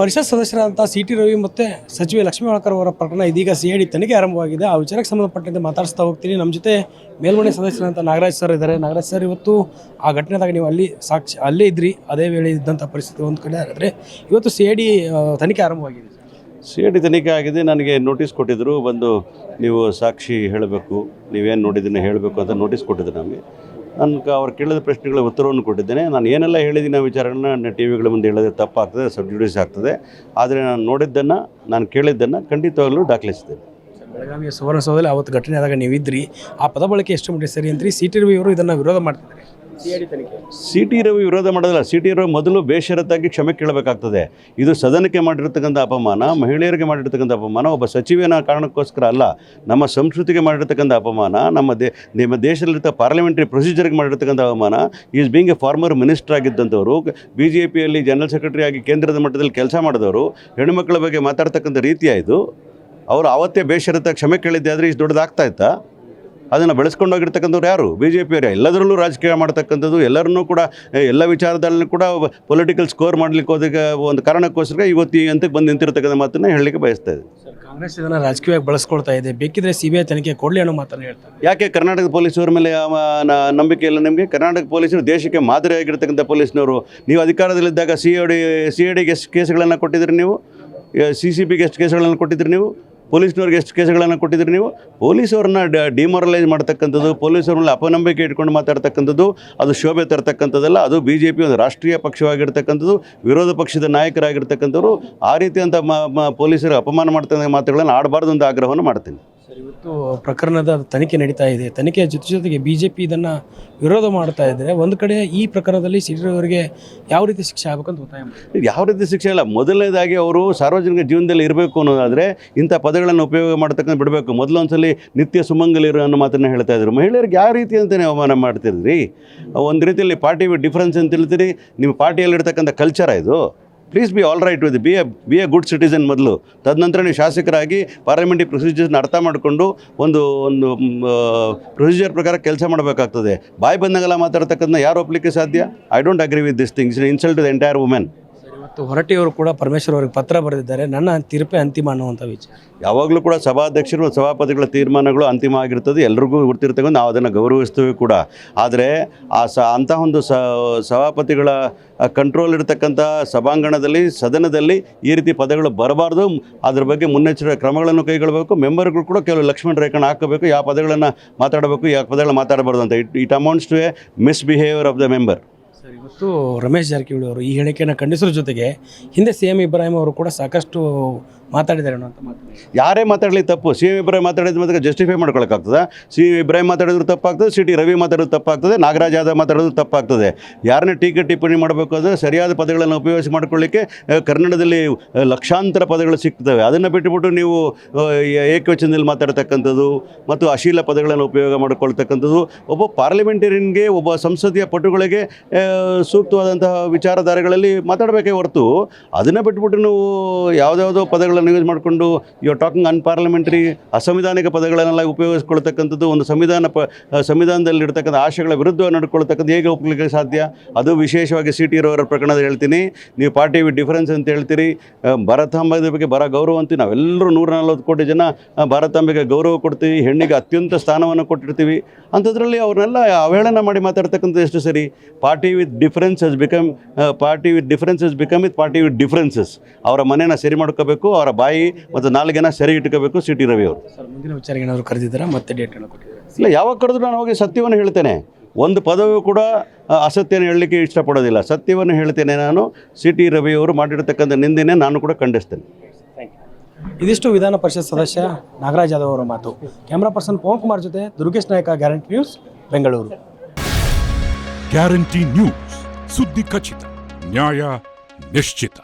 ಪರಿಷತ್ ಸದಸ್ಯರಾದಂಥ CT. Ravi ಮತ್ತು ಸಚಿವೆ ಲಕ್ಷ್ಮೀ ಹೆಬ್ಬಾಳ್ಕರ್ ಅವರ ಪ್ರಕರಣ ಇದೀಗ ಸಿ.ಐ.ಡಿ ತನಿಖೆ ಆರಂಭವಾಗಿದೆ. ಆ ವಿಚಾರಕ್ಕೆ ಸಂಬಂಧಪಟ್ಟಂತೆ ಮಾತಾಡಿಸ್ತಾ ಹೋಗ್ತೀನಿ. ನಮ್ಮ ಜೊತೆ ಮೇಲ್ಮನೆ ಸದಸ್ಯರಾದಂಥ ನಾಗರಾಜ್ ಸರ್ ಇದ್ದಾರೆ. ನಾಗರಾಜ್ ಸರ್, ಇವತ್ತು ಆ ಘಟನೆದಾಗ ನೀವು ಅಲ್ಲೇ ಇದ್ರಿ, ಅದೇ ವೇಳೆ ಇದ್ದಂಥ ಪರಿಸ್ಥಿತಿ ಒಂದು ಕಡೆ ಆದರೆ ಇವತ್ತು ಸಿ.ಐ.ಡಿ ತನಿಖೆ ಆರಂಭವಾಗಿದೆ. ಸಿ.ಐ.ಡಿ ತನಿಖೆ ಆಗಿದೆ. ನನಗೆ ನೋಟಿಸ್ ಕೊಟ್ಟಿದ್ದರು, ಬಂದು ನೀವು ಸಾಕ್ಷಿ ಹೇಳಬೇಕು, ನೀವೇನು ನೋಡಿದ್ದನ್ನು ಹೇಳಬೇಕು ಅಂತ ನೋಟಿಸ್ ಕೊಟ್ಟಿದ್ದರು ನಮಗೆ. ನಾನು ಅವ್ರು ಕೇಳಿದ ಪ್ರಶ್ನೆಗಳ ಉತ್ತರವನ್ನು ಕೊಟ್ಟಿದ್ದೇನೆ. ನಾನು ಏನೆಲ್ಲ ಹೇಳಿದ್ದೀನಿ ಆ ವಿಚಾರಗಳನ್ನ ಟಿ ವಿಗಳ ಮುಂದೆ ಹೇಳೋದೇ ತಪ್ಪಾಗ್ತದೆ, ಸಬ್ಜುಡಿಸ್ ಆಗ್ತದೆ. ಆದರೆ ನಾನು ನೋಡಿದ್ದನ್ನು, ನಾನು ಕೇಳಿದ್ದನ್ನು ಖಂಡಿತವಾಗಲೂ ದಾಖಲಿಸಿದ್ದೇನೆ. ಬೆಳಗಾವಿಯ ಸುವರ್ಣಸೌಧದಲ್ಲಿ ಅವತ್ತು ಘಟನೆ ಆದಾಗ ನೀವಿದ್ರಿ, ಆ ಪದ ಬಳಕೆ ಎಷ್ಟು ಮಟ್ಟಿಗೆ ಸರಿ ಅಂತೀರಿ? ಸಿ.ಟಿ. ರವಿ ಅವರು ಇದನ್ನು ವಿರೋಧ ಮಾಡ್ತಿದ್ದಾರೆ. ಸಿ.ಟಿ. ರವಿ ವಿರೋಧ ಮಾಡೋದಿಲ್ಲ. ಸಿ.ಟಿ. ರವಿ ಮೊದಲು ಬೇಷರತ್ತಾಗಿ ಕ್ಷಮೆ ಕೇಳಬೇಕಾಗ್ತದೆ. ಇದು ಸದನಕ್ಕೆ ಮಾಡಿರ್ತಕ್ಕಂಥ ಅಪಮಾನ, ಮಹಿಳೆಯರಿಗೆ ಮಾಡಿರ್ತಕ್ಕಂಥ ಅಪಮಾನ, ಒಬ್ಬ ಸಚಿವನ ಕಾರಣಕ್ಕೋಸ್ಕರ ಅಲ್ಲ, ನಮ್ಮ ಸಂಸ್ಕೃತಿಗೆ ಮಾಡಿರ್ತಕ್ಕಂಥ ಅಪಮಾನ, ನಿಮ್ಮ ದೇಶದಲ್ಲಿರ್ತ ಪಾರ್ಲಿಮೆಂಟ್ರಿ ಪ್ರೊಸೀಜರ್ಗೆ ಮಾಡಿರ್ತಕ್ಕಂಥ ಅಪಮಾನ. Is being a former minister ಆಗಿದ್ದಂಥವರು, BJPಯಲ್ಲಿ ಜನರಲ್ ಸೆಕ್ರೆಟರಿ ಆಗಿ ಕೇಂದ್ರದ ಮಟ್ಟದಲ್ಲಿ ಕೆಲಸ ಮಾಡಿದವರು, ಹೆಣ್ಣುಮಕ್ಕಳ ಬಗ್ಗೆ ಮಾತಾಡ್ತಕ್ಕಂಥ ರೀತಿ ಆಯಿತು. ಅವರು ಆವತ್ತೇ ಬೇಷರತ್ತಾಗಿ ಕ್ಷಮೆ ಕೇಳಿದ್ದೆ ಆದರೆ ಇಷ್ಟು ದೊಡ್ಡದಾಗ್ತಾ ಇತ್ತಾ? ಅದನ್ನು ಬೆಳೆಸ್ಕೊಂಡೋಗಿರ್ತಕ್ಕಂಥವ್ರು ಯಾರು? BJPಯವರು. ಎಲ್ಲದರಲ್ಲೂ ರಾಜಕೀಯ ಮಾಡ್ತಕ್ಕಂಥದ್ದು, ಎಲ್ಲರನ್ನೂ ಕೂಡ ಎಲ್ಲ ವಿಚಾರದಲ್ಲೂ ಕೂಡ ಪೊಲಿಟಿಕಲ್ ಸ್ಕೋರ್ ಮಾಡಲಿಕ್ಕೆ ಹೋದಾಗ ಒಂದು ಕಾರಣಕ್ಕೋಸ್ಕರ ಇವತ್ತು ಈ ಹಂತಕ್ಕೆ ಬಂದು ನಿಂತಿರ್ತಕ್ಕಂಥ ಮಾತನ್ನು ಹೇಳಲಿಕ್ಕೆ ಬಯಸ್ತಾ ಇದೆ. ಕಾಂಗ್ರೆಸ್ ಇದನ್ನು ರಾಜಕೀಯವಾಗಿ ಬಳಸ್ಕೊಳ್ತಾ ಇದೆ, ಬೇಕಿದ್ರೆ CBI ತನಿಖೆ ಕೊಡಲಿ ಅನ್ನೋ ಮಾತನ್ನು ಹೇಳ್ತಾರೆ. ಯಾಕೆ ಕರ್ನಾಟಕ ಪೊಲೀಸರ ಮೇಲೆ ನಂಬಿಕೆ ಇಲ್ಲ ನಿಮಗೆ? ಕರ್ನಾಟಕ ಪೊಲೀಸರು ದೇಶಕ್ಕೆ ಮಾದರಿಯಾಗಿರ್ತಕ್ಕಂಥ ಪೊಲೀಸ್ನವರು. ನೀವು ಅಧಿಕಾರದಲ್ಲಿದ್ದಾಗ CIDಗೆ ಎಷ್ಟು ಕೇಸ್ಗಳನ್ನು ಕೊಟ್ಟಿದ್ದೀರಿ ನೀವು? CCPಗೆ ಎಷ್ಟು ಕೇಸ್ಗಳನ್ನು ಕೊಟ್ಟಿದ್ದೀರಿ ನೀವು? ಪೊಲೀಸ್ನವ್ರಿಗೆ ಎಷ್ಟು ಕೇಸ್ಗಳನ್ನು ಕೊಟ್ಟಿದ್ದೀರಿ ನೀವು? ಪೊಲೀಸವ್ರನ್ನ ಡಿಮೊರಲೈಸ್ ಮಾಡ್ತಕ್ಕಂಥದ್ದು, ಪೊಲೀಸವ್ರನ್ನ ಅಪನಂಬಿಕೆ ಇಟ್ಕೊಂಡು ಮಾತಾಡ್ತಕ್ಕಂಥದ್ದು, ಅದು ಶೋಭೆ ತರ್ತಕ್ಕಂಥದ್ದಲ್ಲ. ಅದು BJP ಒಂದು ರಾಷ್ಟ್ರೀಯ ಪಕ್ಷವಾಗಿರ್ತಕ್ಕಂಥದ್ದು, ವಿರೋಧ ಪಕ್ಷದ ನಾಯಕರಾಗಿರ್ತಕ್ಕಂಥವ್ರು ಆ ರೀತಿಯಂಥ ಪೊಲೀಸರು ಅಪಮಾನ ಮಾಡ್ತಕ್ಕಂಥ ಮಾತುಗಳನ್ನು ಆಡಬಾರ್ದು ಅಂತ ಆಗ್ರಹವನ್ನು ಮಾಡ್ತೀನಿ. ಸರ್, ಇವತ್ತು ಪ್ರಕರಣದ ತನಿಖೆ ನಡೀತಾ ಇದೆ. ತನಿಖೆಯ ಜೊತೆಗೆ BJP ಇದನ್ನು ವಿರೋಧ ಮಾಡ್ತಾ ಇದ್ದರೆ, ಒಂದು ಕಡೆ ಈ ಪ್ರಕರಣದಲ್ಲಿ ಸಿ.ಟಿ. ಅವರಿಗೆ ಯಾವ ರೀತಿ ಶಿಕ್ಷೆ ಆಗಬೇಕಂತ ಒತ್ತಾಯ ಮಾಡಿ. ಯಾವ ರೀತಿ ಶಿಕ್ಷೆ ಇಲ್ಲ. ಮೊದಲನೇದಾಗಿ ಅವರು ಸಾರ್ವಜನಿಕ ಜೀವನದಲ್ಲಿ ಇರಬೇಕು ಅನ್ನೋದಾದರೆ ಇಂಥ ಪದಗಳನ್ನು ಉಪಯೋಗ ಮಾಡ್ತಕ್ಕಂಥ ಬಿಡಬೇಕು. ಮೊದಲೊಂದ್ಸಲಿ ನಿತ್ಯ ಸುಮಂಗಲಿರು ಅನ್ನೋ ಮಾತನ್ನು ಹೇಳ್ತಾ ಇದ್ರು. ಮಹಿಳೆಯರಿಗೆ ಯಾವ ರೀತಿ ಅಂತಲೇ ಅವಮಾನ ಮಾಡ್ತಿದ್ರಿ? ಒಂದು ರೀತಿಯಲ್ಲಿ ಪಾರ್ಟಿ ಡಿಫ್ರೆನ್ಸ್ ಅಂತ ಹೇಳ್ತೀರಿ. ನಿಮ್ಮ ಪಾರ್ಟಿಯಲ್ಲಿರ್ತಕ್ಕಂಥ ಕಲ್ಚರ ಇದು. Please be all right with B A good citizen ಮೊದಲು. ತದನಂತರ ನೀವು ಶಾಸಕರಾಗಿ ಪಾರ್ಲಿಮೆಂಟ್ರಿ ಪ್ರೊಸೀಜರ್ಸ್ನ ಅರ್ಥ ಮಾಡಿಕೊಂಡು ಒಂದು ಪ್ರೊಸೀಜರ್ ಪ್ರಕಾರ ಕೆಲಸ ಮಾಡಬೇಕಾಗ್ತದೆ. ಬಾಯಿ ಬಂದಂಗೆಲ್ಲ ಮಾತಾಡ್ತಕ್ಕಂಥ ಯಾರು ಒಪ್ಪಲಿಕ್ಕೆ ಸಾಧ್ಯ? I don't agree with this things. Insult to the entire women. ಇವತ್ತು ಹೊರಟ್ಟಿಯವರು ಕೂಡ ಪರಮೇಶ್ವರ್ ಅವರಿಗೆ ಪತ್ರ ಬರೆದಿದ್ದಾರೆ, ನನ್ನ ತೀರ್ಪೇ ಅಂತಿಮ ಅನ್ನುವಂಥ ವಿಚಾರ. ಯಾವಾಗಲೂ ಕೂಡ ಸಭಾಧ್ಯಕ್ಷರು ಮತ್ತು ಸಭಾಪತಿಗಳ ತೀರ್ಮಾನಗಳು ಅಂತಿಮ ಆಗಿರ್ತದೆ, ಎಲ್ರಿಗೂ ಗೊತ್ತಿರ್ತಕ್ಕಂಥ ನಾವು ಅದನ್ನು ಗೌರವಿಸ್ತೇವೆ ಕೂಡ. ಆದರೆ ಅಂತಹ ಒಂದು ಸಭಾಪತಿಗಳ ಕಂಟ್ರೋಲ್ ಇರತಕ್ಕಂಥ ಸಭಾಂಗಣದಲ್ಲಿ, ಸದನದಲ್ಲಿ ಈ ರೀತಿ ಪದಗಳು ಬರಬಾರ್ದು. ಅದ್ರ ಬಗ್ಗೆ ಮುನ್ನೆಚ್ಚರಿಕೆ ಕ್ರಮಗಳನ್ನು ಕೈಗೊಳ್ಳಬೇಕು. ಮೆಂಬರ್ಗಳು ಕೂಡ ಕೆಲವು ಲಕ್ಷ್ಮಣ ರೇಖೆಯನ್ನು ಹಾಕಬೇಕು, ಯಾವ ಪದಗಳನ್ನು ಮಾತಾಡಬೇಕು, ಯಾವ ಪದಗಳನ್ನು ಮಾತಾಡಬಾರ್ದು ಅಂತ. It amounts to a misbehaviour of the member. Sir, ಇವತ್ತು ರಮೇಶ್ ಜಾರಕಿಹೊಳಿ ಅವರು ಈ ಹೇಳಿಕೆಯನ್ನು ಖಂಡಿಸೋದ್ರ ಜೊತೆಗೆ ಹಿಂದೆ CM ಇಬ್ರಾಹಿಂ ಅವರು ಕೂಡ ಸಾಕಷ್ಟು ಮಾತಾಡಿದ್ದಾರೆ ಅನ್ನೋ ಅಂತ ಮಾತು. ಯಾರೇ ಮಾತಾಡಲಿ ತಪ್ಪು. CM ಇಬ್ರಾಹಿಂ ಮಾತಾಡಿದ ಮಾತ್ರ ಜಸ್ಟಿಫೈ ಮಾಡ್ಕೊಳಕ್ಕಾಗ್ತದೆ? CM ಇಬ್ರಾಹಿಂ ಮಾತಾಡಿದ್ರು ತಪ್ಪಾಗ್ತದೆ, ಸಿ.ಟಿ. ರವಿ ಮಾತಾಡೋದು ತಪ್ಪಾಗ್ತದೆ, ನಾಗರಾಜ್ ಯಾದವ್ ಮಾತಾಡೋದು ತಪ್ಪಾಗ್ತದೆ. ಯಾರನ್ನೇ ಟೀಕೆ ಟಿಪ್ಪಣಿ ಮಾಡಬೇಕು ಅಂದರೆ ಸರಿಯಾದ ಪದಗಳನ್ನು ಉಪಯೋಗಿಸಿ ಮಾಡ್ಕೊಳ್ಳಿಕ್ಕೆ ಕನ್ನಡದಲ್ಲಿ ಲಕ್ಷಾಂತರ ಪದಗಳು ಸಿಗ್ತವೆ. ಅದನ್ನು ಬಿಟ್ಟುಬಿಟ್ಟು ನೀವು ಏಕವಚನದಲ್ಲಿ ಮಾತಾಡ್ತಕ್ಕಂಥದ್ದು ಮತ್ತು ಅಶ್ಲೀಲ ಪದಗಳನ್ನು ಉಪಯೋಗ ಮಾಡಿಕೊಳ್ತಕ್ಕಂಥದ್ದು ಒಬ್ಬ ಪಾರ್ಲಿಮೆಂಟೇರಿಯನ್ಗೆ, ಒಬ್ಬ ಸಂಸದೀಯ ಪಟುಗಳಿಗೆ ಸೂಕ್ತವಾದಂತಹ ವಿಚಾರಧಾರೆಗಳಲ್ಲಿ ಮಾತಾಡಬೇಕೇ ಹೊರತು ಅದನ್ನು ಬಿಟ್ಬಿಟ್ಟು ನೀವು ಯಾವುದ್ಯಾವುದೋ ಪದಗಳನ್ನು ಯೂಸ್ ಮಾಡಿಕೊಂಡು ಯು ಆರ್ ಟಾಕಿಂಗ್ ಅನ್ಪಾರ್ಲಿಮೆಂಟರಿ, ಅಸಂವಿಧಾನಿಕ ಪದಗಳನ್ನೆಲ್ಲ ಉಪಯೋಗಿಸ್ಕೊಳ್ತಕ್ಕಂಥದ್ದು, ಒಂದು ಸಂವಿಧಾನದಲ್ಲಿರ್ತಕ್ಕಂಥ ಆಶಯಗಳ ವಿರುದ್ಧ ನಡ್ಕೊಳ್ತಕ್ಕಂಥ ಹೇಗೆ ಒಪ್ಪಲಿಕ್ಕೆ ಸಾಧ್ಯ? ಅದು ವಿಶೇಷವಾಗಿ ಸಿ.ಟಿ. ರವರ ಪ್ರಕರಣದ ಹೇಳ್ತೀನಿ. ನೀವು ಪಾರ್ಟಿ ವಿತ್ ಡಿಫರೆನ್ಸ್ ಅಂತ ಹೇಳ್ತೀರಿ. ಭಾರತಾಂಬೆಯ ಬಗ್ಗೆ ಬರ ಗೌರವ ಅಂತೀವಿ. ನಾವೆಲ್ಲರೂ 140 ಕೋಟಿ ಜನ ಭಾರತಾಂಬೆಗೆ ಗೌರವ ಕೊಡ್ತೀವಿ, ಹೆಣ್ಣಿಗೆ ಅತ್ಯಂತ ಸ್ಥಾನವನ್ನು ಕೊಟ್ಟಿರ್ತೀವಿ. ಅಂಥದ್ರಲ್ಲಿ ಅವ್ರನ್ನೆಲ್ಲ ಅವಹೇಳನ ಮಾಡಿ ಮಾತಾಡ್ತಕ್ಕಂಥದ್ದು ಎಷ್ಟು ಸರಿ? Party with differences become with party with differences. ಅವರ ಮನೆಯನ್ನು ಸರಿ ಮಾಡ್ಕೋಬೇಕು, ಅವರ ಬಾಯಿ ಮತ್ತು ನಾಲ್ಗೆನ ಸರಿ ಇಟ್ಕೋಬೇಕು ಸಿ.ಟಿ. ರವಿ ಅವರು. ಸರ್, ಮುಂದಿನ ವಿಚಾರಕ್ಕೆ ಏನಾದರೂ ಕರೆದಿದ್ದಾರೆ? ಮತ್ತೆ ಡೇಟ್ ಕೊಟ್ಟಿದ್ದಾರೆ? ಇಲ್ಲ, ಯಾವಾಗ ಕರೆದ್ರು ನಾನು ಹೋಗಿ ಸತ್ಯವನ್ನು ಹೇಳ್ತೇನೆ. ಒಂದು ಪದವೂ ಕೂಡ ಅಸತ್ಯನ ಹೇಳಲಿಕ್ಕೆ ಇಷ್ಟಪಡೋದಿಲ್ಲ. ಸತ್ಯವನ್ನು ಹೇಳ್ತೇನೆ ನಾನು. ಸಿ.ಟಿ. ರವಿಯವರು ಮಾಡಿರ್ತಕ್ಕಂಥ ನಿಂದನೆ ನಾನು ಕೂಡ ಖಂಡಿಸ್ತೇನೆ. ಇದಿಷ್ಟು ವಿಧಾನ ಪರಿಷತ್ ಸದಸ್ಯ ನಾಗರಾಜ್ ಯಾದವ್ ಅವರ ಮಾತು. ಕ್ಯಾಮ್ರಾ ಪರ್ಸನ್ ಪವನ್ ಕುಮಾರ್ ಜೊತೆ ದುರ್ಗೇಶ್ ನಾಯಕ, guarantee news, Bengaluru. Guarantee news, ಸುದ್ದಿ ಖಚಿತ, ನ್ಯಾಯ ನಿಶ್ಚಿತ.